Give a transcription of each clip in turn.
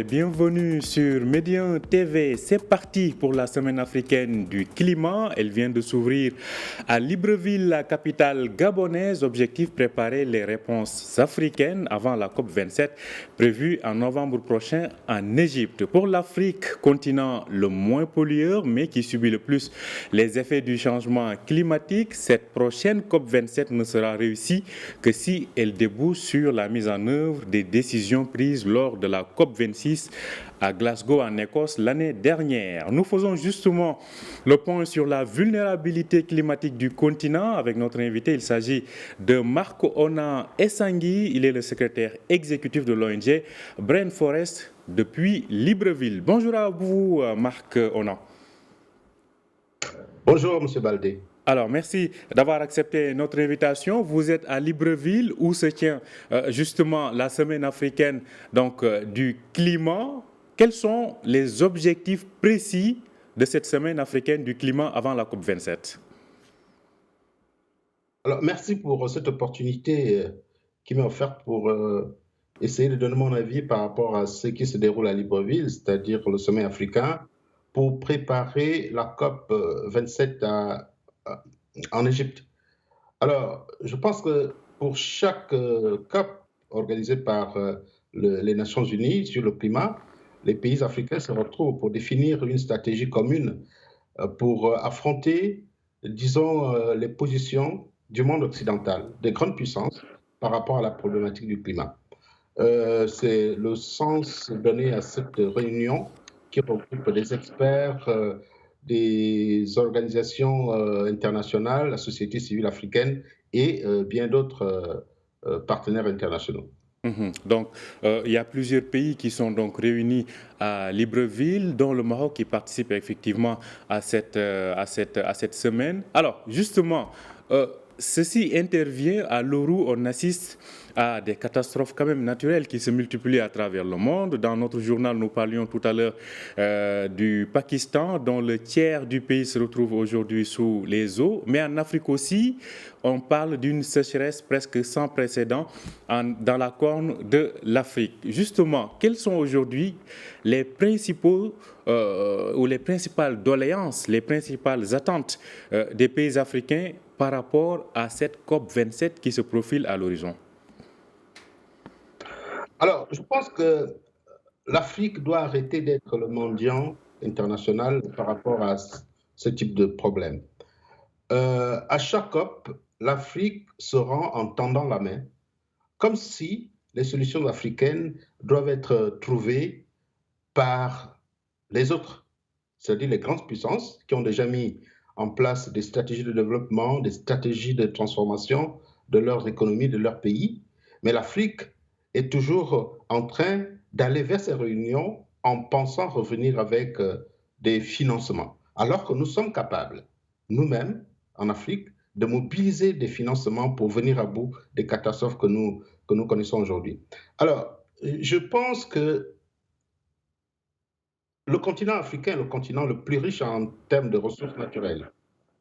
et bienvenue sur Médian TV. C'est parti pour la semaine africaine du climat. Elle vient de s'ouvrir à Libreville, la capitale gabonaise. Objectif, préparer les réponses africaines avant la COP27 prévue en novembre prochain en Égypte. Pour l'Afrique, continent le moins pollueur mais qui subit le plus les effets du changement climatique, cette prochaine COP27 ne sera réussie que si elle débouche sur la mise en œuvre des décisions prises lors de la COP26 à Glasgow en Écosse l'année dernière. Nous faisons justement le point sur la vulnérabilité climatique du continent avec notre invité. Il s'agit de Marc Ona Essangui. Il est le secrétaire exécutif de l'ONG Brain Forest depuis Libreville. Bonjour à vous, Marc Ona. Bonjour, M. Baldé. Alors, merci d'avoir accepté notre invitation. Vous êtes à Libreville où se tient justement la semaine africaine du climat. Quels sont les objectifs précis de cette semaine africaine du climat avant la COP27? Alors, merci pour cette opportunité qui m'est offerte pour essayer de donner mon avis par rapport à ce qui se déroule à Libreville, c'est-à-dire le sommet africain, pour préparer la COP27 en Égypte. Alors, je pense que pour chaque COP organisée par les Nations Unies sur le climat, les pays africains se retrouvent pour définir une stratégie commune pour affronter, disons, les positions du monde occidental, des grandes puissances, par rapport à la problématique du climat. C'est le sens donné à cette réunion qui regroupe des experts, des organisations internationales, la société civile africaine et bien d'autres partenaires internationaux. Donc, il y a plusieurs pays qui sont donc réunis à Libreville, dont le Maroc qui participe effectivement à cette semaine. Alors, justement, ceci intervient à l'heure où on assiste à des catastrophes quand même naturelles qui se multiplient à travers le monde. Dans notre journal, nous parlions tout à l'heure du Pakistan, dont le tiers du pays se retrouve aujourd'hui sous les eaux. Mais en Afrique aussi, on parle d'une sécheresse presque sans précédent dans la corne de l'Afrique. Justement, quels sont aujourd'hui les principaux ou les principales doléances, les principales attentes des pays africains par rapport à cette COP27 qui se profile à l'horizon? Alors, je pense que l'Afrique doit arrêter d'être le mendiant international par rapport à ce type de problème. À chaque COP, l'Afrique se rend en tendant la main, comme si les solutions africaines doivent être trouvées par les autres, c'est-à-dire les grandes puissances qui ont déjà mis en place des stratégies de développement, des stratégies de transformation de leurs économies, de leur pays. Mais l'Afrique est toujours en train d'aller vers ces réunions en pensant revenir avec des financements, alors que nous sommes capables, nous-mêmes, en Afrique, de mobiliser des financements pour venir à bout des catastrophes que nous connaissons aujourd'hui. Alors, je pense que le continent africain est le continent le plus riche en termes de ressources naturelles,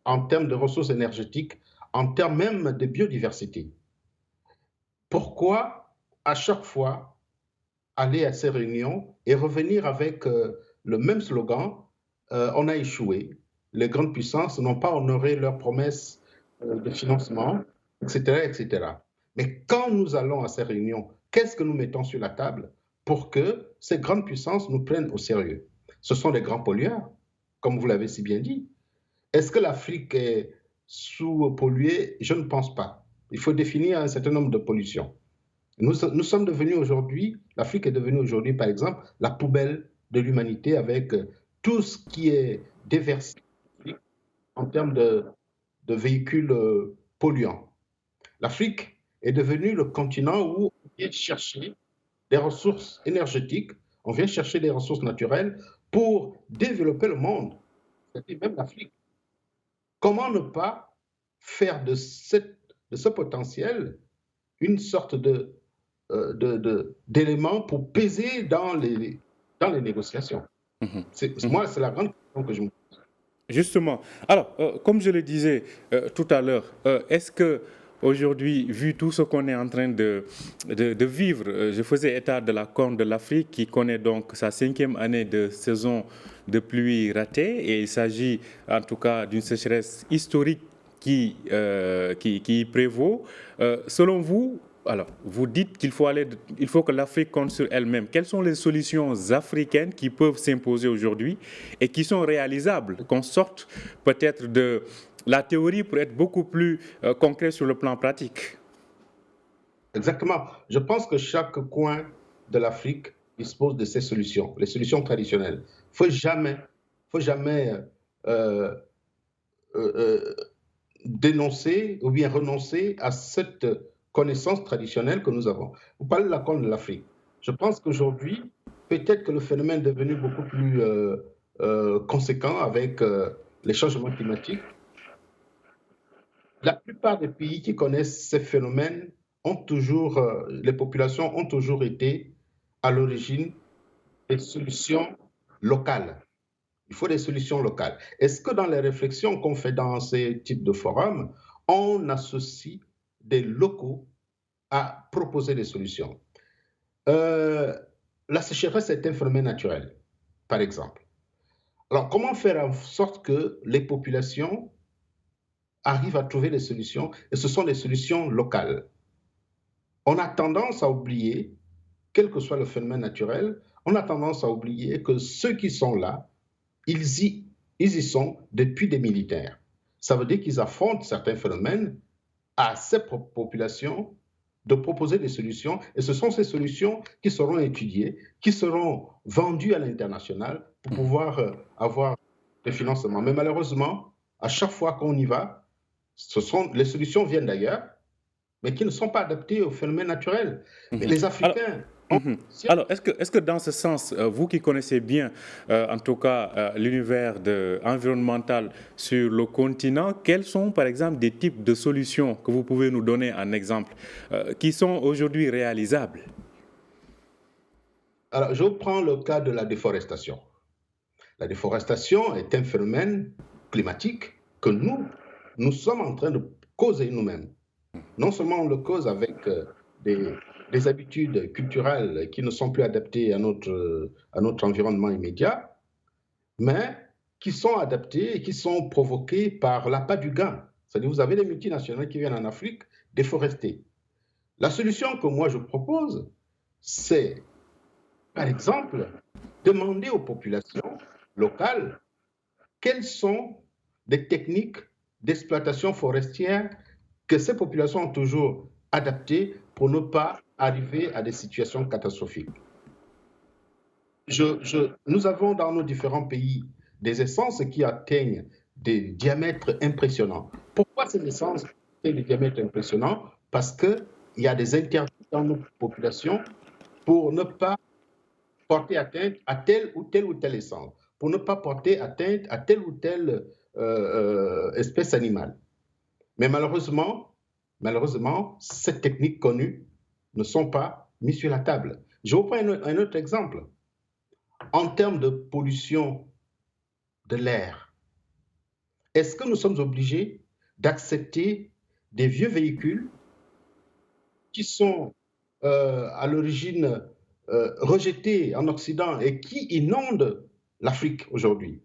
en termes de ressources énergétiques, en termes même de biodiversité. Pourquoi, à chaque fois, aller à ces réunions et revenir avec le même slogan, on a échoué, les grandes puissances n'ont pas honoré leurs promesses de financement, etc., etc. Mais quand nous allons à ces réunions, qu'est-ce que nous mettons sur la table pour que ces grandes puissances nous prennent au sérieux? Ce sont des grands pollueurs, comme vous l'avez si bien dit. Est-ce que l'Afrique est sous-polluée? Je ne pense pas. Il faut définir un certain nombre de pollutions. Nous sommes devenus aujourd'hui, l'Afrique est devenue aujourd'hui, par exemple, la poubelle de l'humanité avec tout ce qui est déversé en termes de véhicules polluants. L'Afrique est devenue le continent où on vient chercher des ressources énergétiques, on vient chercher des ressources naturelles pour développer le monde, c'est-à-dire même l'Afrique. Comment ne pas faire de ce potentiel une sorte d'élément pour peser dans les négociations? Moi, c'est la grande question que je me pose. Justement. Alors, comme je le disais tout à l'heure, est-ce que aujourd'hui, vu tout ce qu'on est en train de vivre, je faisais état de la Corne de l'Afrique qui connaît donc sa 5e année de saison de pluie ratée et il s'agit en tout cas d'une sécheresse historique qui prévaut. Selon vous, alors, vous dites qu'il faut que l'Afrique compte sur elle-même. Quelles sont les solutions africaines qui peuvent s'imposer aujourd'hui et qui sont réalisables, qu'on sorte peut-être de la théorie pour être beaucoup plus concret sur le plan pratique? Exactement. Je pense que chaque coin de l'Afrique dispose de ses solutions, les solutions traditionnelles. Faut jamais euh, euh, dénoncer ou bien renoncer à cette connaissance traditionnelle que nous avons. Vous parlez de la Corne de l'Afrique. Je pense qu'aujourd'hui, peut-être que le phénomène est devenu beaucoup plus conséquent avec les changements climatiques. La plupart des pays qui connaissent ces phénomènes les populations ont toujours été à l'origine des solutions locales. Il faut des solutions locales. Est-ce que dans les réflexions qu'on fait dans ces types de forums, on associe des locaux à proposer des solutions? La sécheresse est un phénomène naturel, par exemple. Alors, comment faire en sorte que les populations arrivent à trouver des solutions? Et ce sont des solutions locales. On a tendance à oublier, quel que soit le phénomène naturel, on a tendance à oublier que ceux qui sont là, ils y sont depuis des militaires. Ça veut dire qu'ils affrontent certains phénomènes à ces populations de proposer des solutions et ce sont ces solutions qui seront étudiées, qui seront vendues à l'international pour pouvoir avoir des financements. Mais malheureusement, à chaque fois qu'on y va, les solutions viennent d'ailleurs, mais qui ne sont pas adaptées aux phénomènes naturels. Mais les Africains... Alors, est-ce que dans ce sens, vous qui connaissez bien, en tout cas, l'univers environnemental sur le continent, quels sont, par exemple, des types de solutions que vous pouvez nous donner en exemple, qui sont aujourd'hui réalisables? Alors, je prends le cas de la déforestation. La déforestation est un phénomène climatique que nous sommes en train de causer nous-mêmes. Non seulement on le cause avec des habitudes culturelles qui ne sont plus adaptées à notre environnement immédiat, mais qui sont adaptées et qui sont provoquées par l'appât du gain. C'est-à-dire vous avez des multinationales qui viennent en Afrique déforester. La solution que moi je propose, c'est, par exemple, demander aux populations locales quelles sont les techniques d'exploitation forestière que ces populations ont toujours adaptées pour ne pas arriver à des situations catastrophiques. Nous avons dans nos différents pays des essences qui atteignent des diamètres impressionnants. Pourquoi ces essences atteignent des diamètres impressionnants? Parce qu'il y a des interdits dans nos populations pour ne pas porter atteinte à telle ou telle essence, pour ne pas porter atteinte à telle ou telle espèce animale. Mais malheureusement, ces techniques connues ne sont pas mises sur la table. Je vous prends un autre exemple. En termes de pollution de l'air, est-ce que nous sommes obligés d'accepter des vieux véhicules qui sont à l'origine rejetés en Occident et qui inondent l'Afrique aujourd'hui?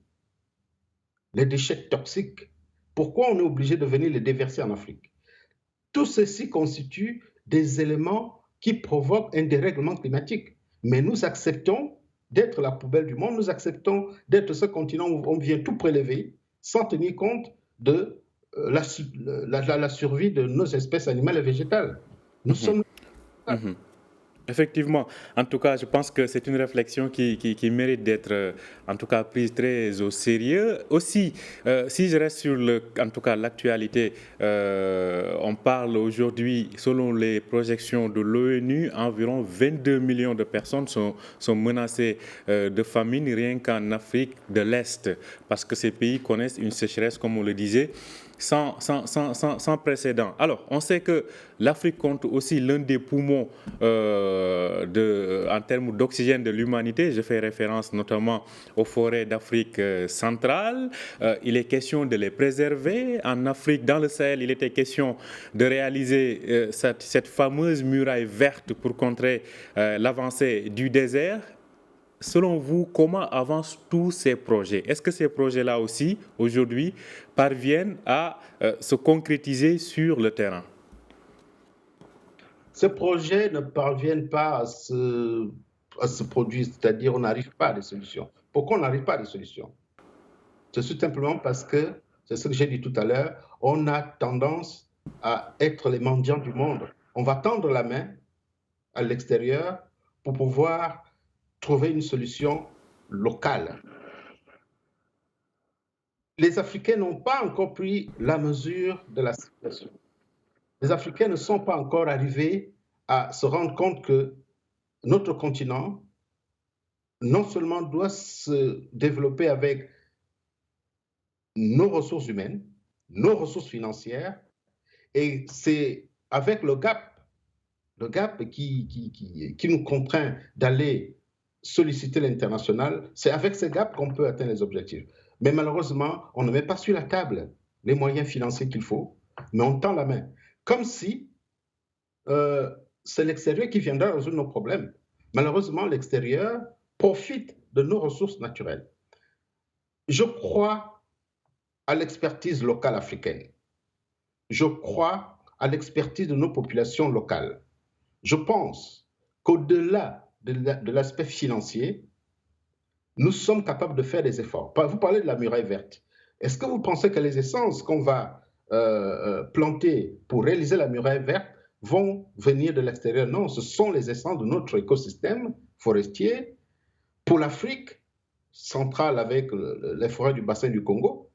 Les déchets toxiques, pourquoi on est obligé de venir les déverser en Afrique? Tout ceci constitue des éléments qui provoquent un dérèglement climatique. Mais nous acceptons d'être la poubelle du monde, nous acceptons d'être ce continent où on vient tout prélever sans tenir compte de la survie de nos espèces animales et végétales. Nous sommes... Effectivement. En tout cas, je pense que c'est une réflexion qui mérite d'être, en tout cas, prise très au sérieux. Aussi, si je reste sur, en tout cas, l'actualité, on parle aujourd'hui, selon les projections de l'ONU, environ 22 millions de personnes sont menacées de famine rien qu'en Afrique de l'Est, parce que ces pays connaissent une sécheresse, comme on le disait, sans précédent. Alors, on sait que l'Afrique compte aussi l'un des poumons en termes d'oxygène de l'humanité. Je fais référence notamment aux forêts d'Afrique centrale. Il est question de les préserver. En Afrique, dans le Sahel, il était question de réaliser cette fameuse muraille verte pour contrer l'avancée du désert. Selon vous, comment avancent tous ces projets? Est-ce que ces projets-là aussi, aujourd'hui, parviennent à se concrétiser sur le terrain? Ces projets ne parviennent pas à se produire, c'est-à-dire on n'arrive pas à des solutions. Pourquoi on n'arrive pas à des solutions? C'est tout simplement parce que, c'est ce que j'ai dit tout à l'heure, on a tendance à être les mendiants du monde. On va tendre la main à l'extérieur pour pouvoir trouver une solution locale. Les Africains n'ont pas encore pris la mesure de la situation. Les Africains ne sont pas encore arrivés à se rendre compte que notre continent, non seulement doit se développer avec nos ressources humaines, nos ressources financières, et c'est avec le gap qui nous contraint d'aller solliciter l'international, c'est avec ce gap qu'on peut atteindre les objectifs. Mais malheureusement, on ne met pas sur la table les moyens financiers qu'il faut, mais on tend la main. Comme si c'est l'extérieur qui viendra résoudre nos problèmes. Malheureusement, l'extérieur profite de nos ressources naturelles. Je crois à l'expertise locale africaine. Je crois à l'expertise de nos populations locales. Je pense qu'au-delà de l'aspect financier, nous sommes capables de faire des efforts. Vous parlez de la muraille verte. Est-ce que vous pensez que les essences qu'on va planter pour réaliser la muraille verte vont venir de l'extérieur? Non, ce sont les essences de notre écosystème forestier. Pour l'Afrique centrale avec les forêts du bassin du Congo,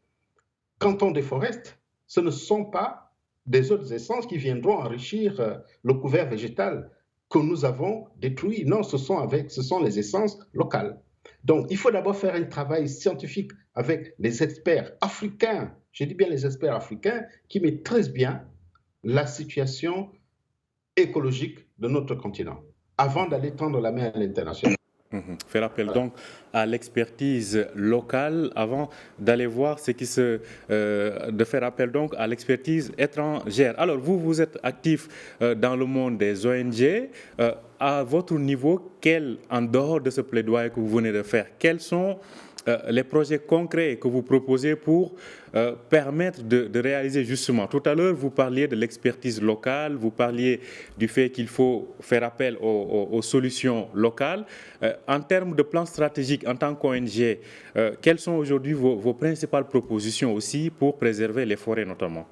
quand on déforeste, ce ne sont pas des autres essences qui viendront enrichir le couvert végétal que nous avons détruit. Non, ce sont les essences locales. Donc, il faut d'abord faire un travail scientifique avec les experts africains, je dis bien les experts africains, qui maîtrisent bien la situation écologique de notre continent, avant d'aller tendre la main à l'international. Faire appel donc à l'expertise locale avant d'aller voir ce qui se... de faire appel donc à l'expertise étrangère. Alors vous êtes actif dans le monde des ONG. À votre niveau, en dehors de ce plaidoyer que vous venez de faire, quels sont les projets concrets que vous proposez pour permettre de réaliser justement? Tout à l'heure, vous parliez de l'expertise locale, vous parliez du fait qu'il faut faire appel aux solutions locales. En termes de plan stratégique, en tant qu'ONG, quelles sont aujourd'hui vos principales propositions aussi pour préserver les forêts notamment?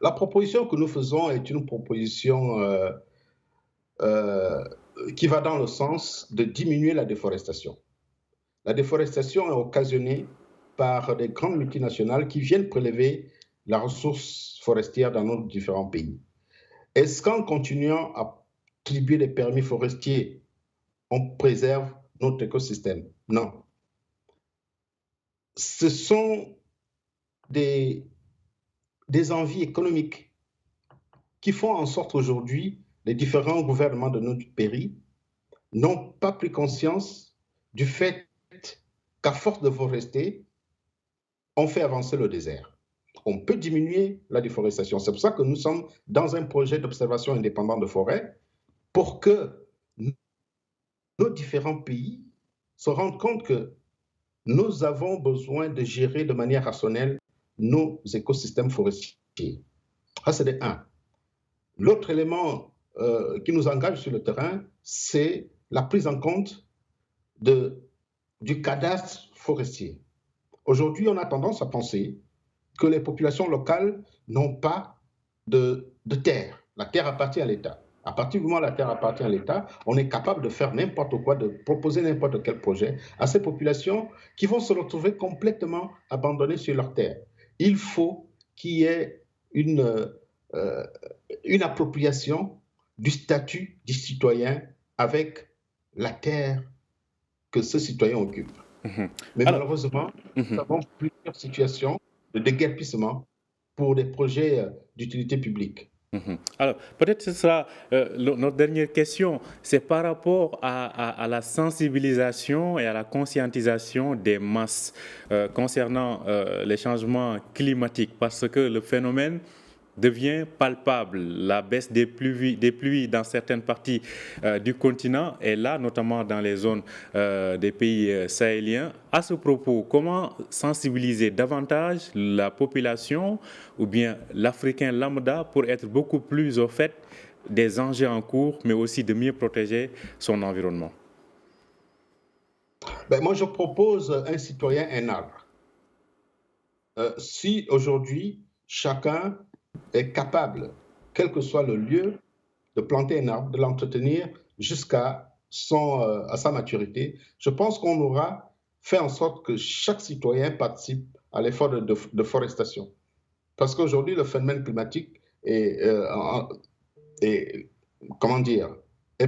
La proposition que nous faisons est une proposition qui va dans le sens de diminuer la déforestation. La déforestation est occasionnée par des grandes multinationales qui viennent prélever la ressource forestière dans nos différents pays. Est-ce qu'en continuant à attribuer des permis forestiers, on préserve notre écosystème? Non. Ce sont des envies économiques qui font en sorte qu'aujourd'hui, les différents gouvernements de notre pays n'ont pas pris conscience du fait qu'à force de forester, on fait avancer le désert. On peut diminuer la déforestation. C'est pour ça que nous sommes dans un projet d'observation indépendant de forêt pour que nos différents pays se rendent compte que nous avons besoin de gérer de manière rationnelle nos écosystèmes forestiers. Ça, c'est de un. L'autre élément qui nous engage sur le terrain, c'est la prise en compte du cadastre forestier. Aujourd'hui, on a tendance à penser que les populations locales n'ont pas de terre. La terre appartient à l'État. À partir du moment où la terre appartient à l'État, on est capable de faire n'importe quoi, de proposer n'importe quel projet à ces populations qui vont se retrouver complètement abandonnées sur leur terre. Il faut qu'il y ait une appropriation du statut du citoyen avec la terre que ce citoyen occupe. Mais malheureusement, nous avons plusieurs situations de déguerpissement pour des projets d'utilité publique. Alors, peut-être ce sera notre dernière question, c'est par rapport à la sensibilisation et à la conscientisation des masses concernant les changements climatiques, parce que le phénomène devient palpable. La baisse des pluies dans certaines parties du continent et là, notamment dans les zones des pays sahéliens. À ce propos, comment sensibiliser davantage la population ou bien l'Africain lambda pour être beaucoup plus au fait des enjeux en cours, mais aussi de mieux protéger son environnement? Moi, je propose un citoyen, un arbre. Si aujourd'hui, chacun est capable, quel que soit le lieu, de planter un arbre, de l'entretenir jusqu'à sa maturité, je pense qu'on aura fait en sorte que chaque citoyen participe à l'effort de forestation. Parce qu'aujourd'hui, le phénomène climatique est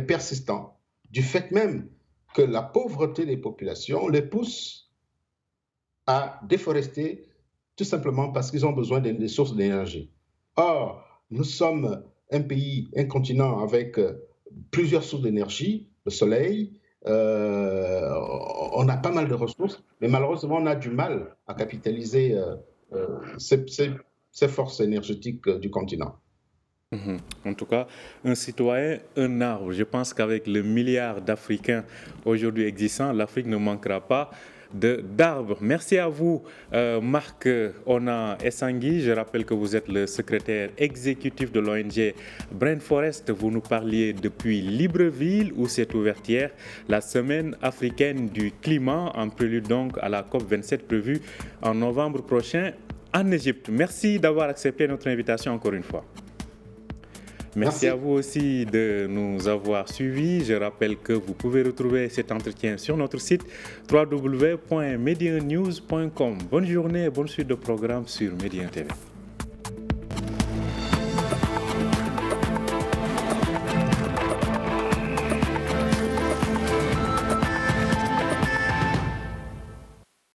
persistant, du fait même que la pauvreté des populations les pousse à déforester tout simplement parce qu'ils ont besoin des sources d'énergie. Or, nous sommes un pays, un continent avec plusieurs sources d'énergie, le soleil, on a pas mal de ressources, mais malheureusement, on a du mal à capitaliser ces forces énergétiques du continent. En tout cas, un citoyen, un arbre. Je pense qu'avec le milliard d'Africains aujourd'hui existants, l'Afrique ne manquera pas d'arbres. Merci à vous, Marc Ona Essangui. Je rappelle que vous êtes le secrétaire exécutif de l'ONG Brain Forest. Vous nous parliez depuis Libreville, où s'est ouverte hier la semaine africaine du climat, en prélude donc à la COP27 prévue en novembre prochain en Égypte. Merci d'avoir accepté notre invitation encore une fois. Merci à vous aussi de nous avoir suivis. Je rappelle que vous pouvez retrouver cet entretien sur notre site www.medianews.com. Bonne journée et bonne suite de programmes sur Média TV.